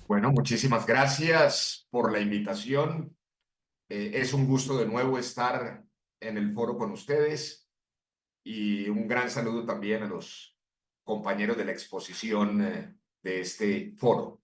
Bueno, muchísimas gracias por la invitación. Es un gusto de nuevo estar en el foro con ustedes y un gran saludo también a los compañeros de la exposición de este foro.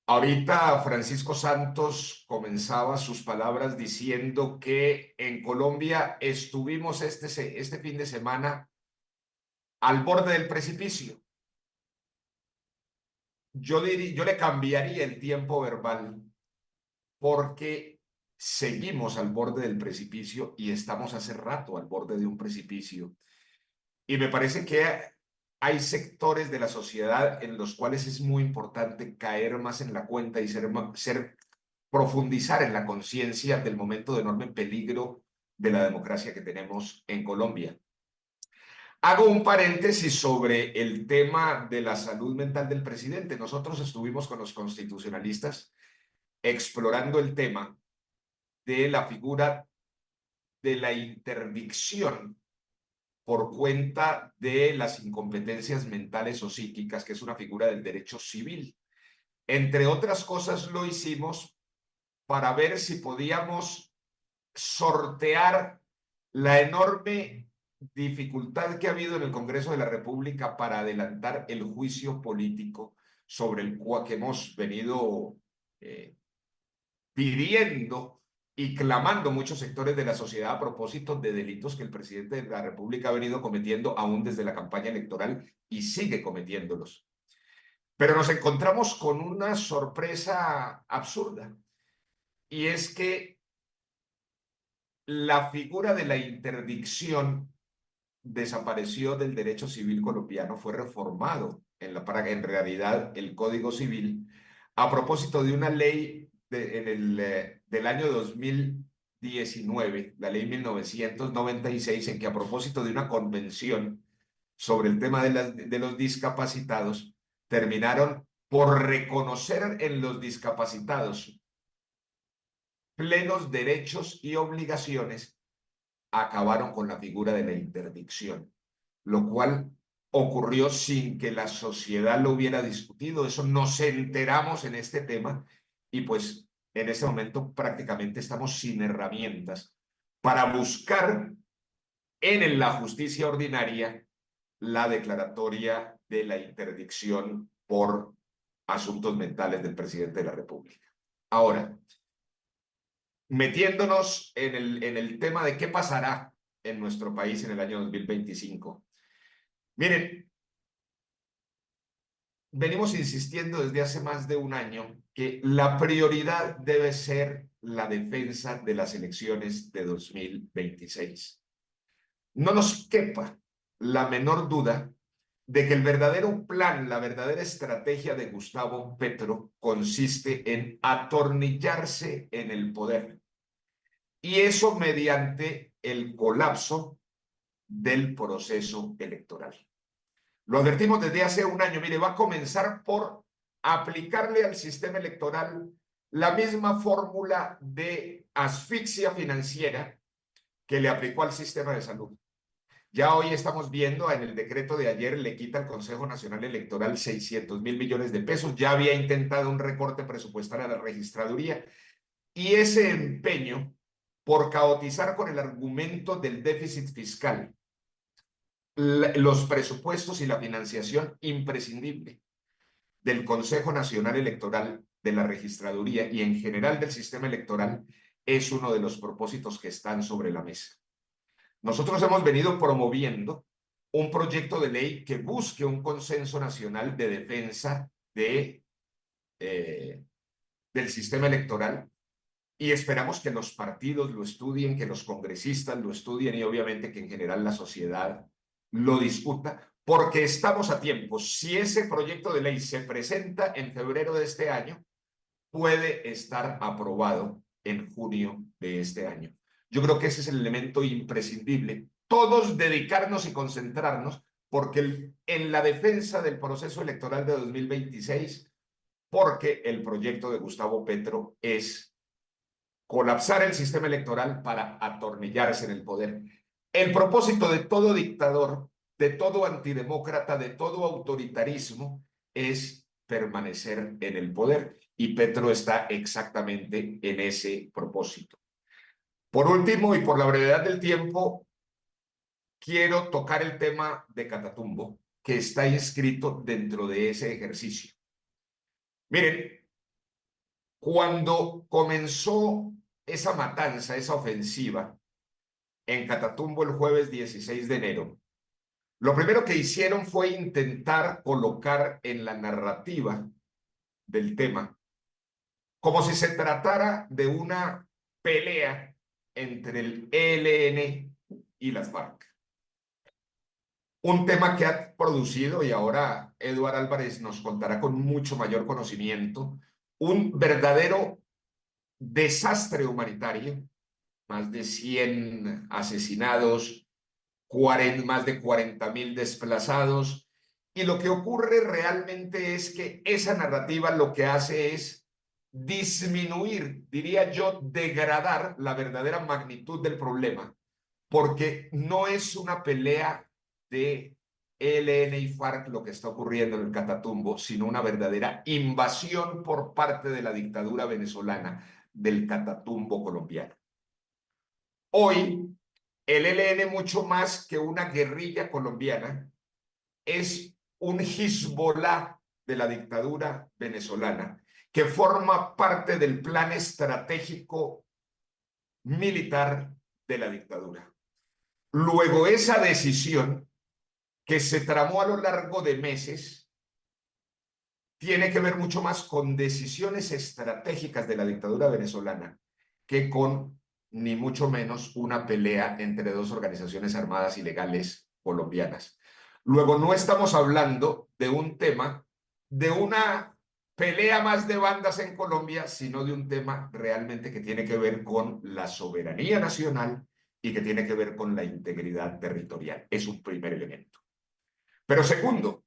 Ahorita Francisco Santos comenzaba sus palabras diciendo que en Colombia estuvimos este fin de semana al borde del precipicio. Yo le cambiaría el tiempo verbal porque seguimos al borde del precipicio y estamos hace rato al borde de un precipicio. Y me parece que hay sectores de la sociedad en los cuales es muy importante caer más en la cuenta y profundizar en la conciencia del momento de enorme peligro de la democracia que tenemos en Colombia. Hago un paréntesis sobre el tema de la salud mental del presidente. Nosotros estuvimos con los constitucionalistas explorando el tema de la figura de la interdicción por cuenta de las incompetencias mentales o psíquicas, que es una figura del derecho civil. Entre otras cosas, lo hicimos para ver si podíamos sortear la enorme dificultad que ha habido en el Congreso de la República para adelantar el juicio político sobre el cual que hemos venido pidiendo y clamando muchos sectores de la sociedad a propósito de delitos que el presidente de la República ha venido cometiendo aún desde la campaña electoral y sigue cometiéndolos. Pero nos encontramos con una sorpresa absurda, y es que la figura de la interdicción desapareció del derecho civil colombiano, fue reformado para en realidad el Código Civil a propósito de una ley del año 2019, la ley 1996, en que a propósito de una convención sobre el tema de los discapacitados, terminaron por reconocer en los discapacitados plenos derechos y obligaciones. Acabaron con la figura de la interdicción, lo cual ocurrió sin que la sociedad lo hubiera discutido. Eso nos enteramos en este tema y pues en este momento prácticamente estamos sin herramientas para buscar en la justicia ordinaria la declaratoria de la interdicción por asuntos mentales del presidente de la República. Ahora, metiéndonos en el tema de qué pasará en nuestro país en el año 2025. Miren, venimos insistiendo desde hace más de un año que la prioridad debe ser la defensa de las elecciones de 2026. No nos quepa la menor duda de que el verdadero plan, la verdadera estrategia de Gustavo Petro consiste en atornillarse en el poder, y eso mediante el colapso del proceso electoral. Lo advertimos desde hace un año. Mire, va a comenzar por aplicarle al sistema electoral la misma fórmula de asfixia financiera que le aplicó al sistema de salud. Ya hoy estamos viendo, en el decreto de ayer le quita al Consejo Nacional Electoral 600.000 millones de pesos. Ya había intentado un recorte presupuestario a la registraduría, y ese empeño por caotizar con el argumento del déficit fiscal los presupuestos y la financiación imprescindible del Consejo Nacional Electoral, de la Registraduría y en general del sistema electoral es uno de los propósitos que están sobre la mesa. Nosotros hemos venido promoviendo un proyecto de ley que busque un consenso nacional de defensa eh, del sistema electoral, y esperamos que los partidos lo estudien, que los congresistas lo estudien y obviamente que en general la sociedad lo discuta, porque estamos a tiempo. Si ese proyecto de ley se presenta en febrero de este año, puede estar aprobado en junio de este año. Yo creo que ese es el elemento imprescindible. Todos dedicarnos y concentrarnos porque en la defensa del proceso electoral de 2026, porque el proyecto de Gustavo Petro es colapsar el sistema electoral para atornillarse en el poder. El propósito de todo dictador, de todo antidemócrata, de todo autoritarismo, es permanecer en el poder. Y Petro está exactamente en ese propósito. Por último, y por la brevedad del tiempo, quiero tocar el tema de Catatumbo, que está inscrito dentro de ese ejercicio. Miren, cuando comenzó esa matanza, esa ofensiva en Catatumbo el jueves 16 de enero, lo primero que hicieron fue intentar colocar en la narrativa del tema como si se tratara de una pelea entre el ELN y las FARC. Un tema que ha producido, y ahora Eduardo Álvarez nos contará con mucho mayor conocimiento, un verdadero desastre humanitario, más de 100 asesinados, más de 40.000 desplazados, y lo que ocurre realmente es que esa narrativa lo que hace es disminuir, diría yo, degradar la verdadera magnitud del problema, porque no es una pelea de ELN y FARC lo que está ocurriendo en el Catatumbo, sino una verdadera invasión por parte de la dictadura venezolana del Catatumbo colombiano. Hoy, el ELN, mucho más que una guerrilla colombiana, es un Hezbollah de la dictadura venezolana que forma parte del plan estratégico militar de la dictadura. Luego, esa decisión que se tramó a lo largo de meses tiene que ver mucho más con decisiones estratégicas de la dictadura venezolana que con, ni mucho menos, una pelea entre dos organizaciones armadas ilegales colombianas. Luego, no estamos hablando de un tema, de una pelea más de bandas en Colombia, sino de un tema realmente que tiene que ver con la soberanía nacional y que tiene que ver con la integridad territorial. Es un primer elemento. Pero segundo,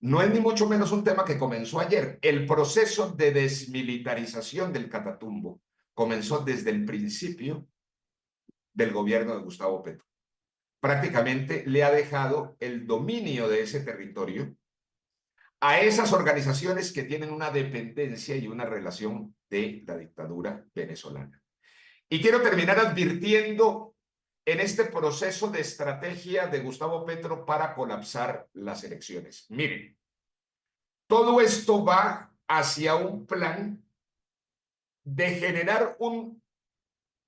no es ni mucho menos un tema que comenzó ayer. El proceso de desmilitarización del Catatumbo comenzó desde el principio del gobierno de Gustavo Petro. Prácticamente le ha dejado el dominio de ese territorio a esas organizaciones que tienen una dependencia y una relación de la dictadura venezolana. Y quiero terminar advirtiendo en este proceso de estrategia de Gustavo Petro para colapsar las elecciones. Miren, todo esto va hacia un plan de generar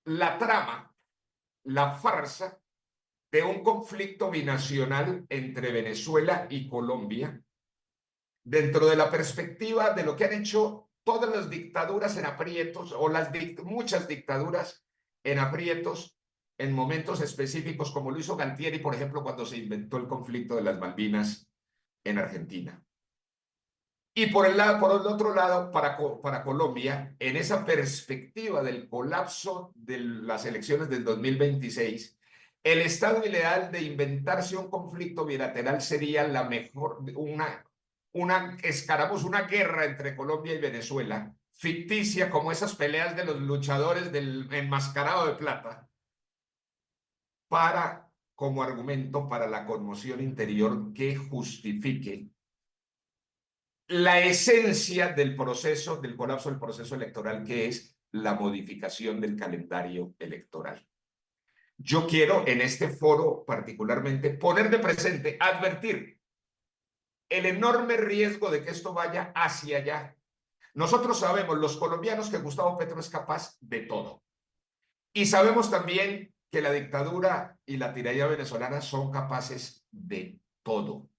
la trama, la farsa de un conflicto binacional entre Venezuela y Colombia, dentro de la perspectiva de lo que han hecho todas las dictaduras en aprietos, o muchas dictaduras en aprietos, en momentos específicos, como lo hizo Galtieri, por ejemplo, cuando se inventó el conflicto de las Malvinas en Argentina. Y por el otro lado, para Colombia, en esa perspectiva del colapso de las elecciones del 2026, el estado ideal de inventarse un conflicto bilateral sería la mejor, una guerra entre Colombia y Venezuela, ficticia como esas peleas de los luchadores del enmascarado de plata, como argumento para la conmoción interior que justifique la esencia del proceso, del colapso del proceso electoral, que es la modificación del calendario electoral. Yo quiero en este foro particularmente poner de presente, advertir el enorme riesgo de que esto vaya hacia allá. Nosotros sabemos, los colombianos, que Gustavo Petro es capaz de todo. Y sabemos también que la dictadura y la tiranía venezolana son capaces de todo.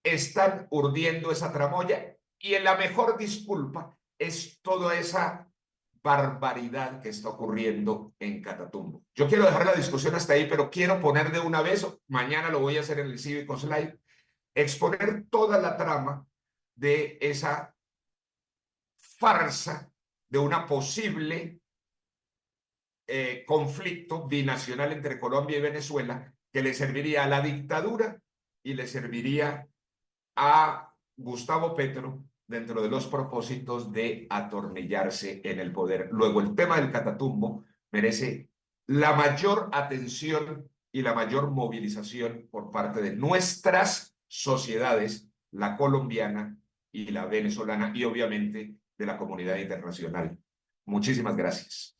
Están urdiendo esa tramoya y en la mejor disculpa es toda esa barbaridad que está ocurriendo en Catatumbo. Yo quiero dejar la discusión hasta ahí, pero quiero poner de una vez, mañana lo voy a hacer en el Cívicos Live, exponer toda la trama de esa farsa de una posible conflicto binacional entre Colombia y Venezuela que le serviría a la dictadura y le serviría a Gustavo Petro dentro de los propósitos de atornillarse en el poder. Luego, el tema del Catatumbo merece la mayor atención y la mayor movilización por parte de nuestras sociedades, la colombiana y la venezolana y obviamente de la comunidad internacional. Muchísimas gracias.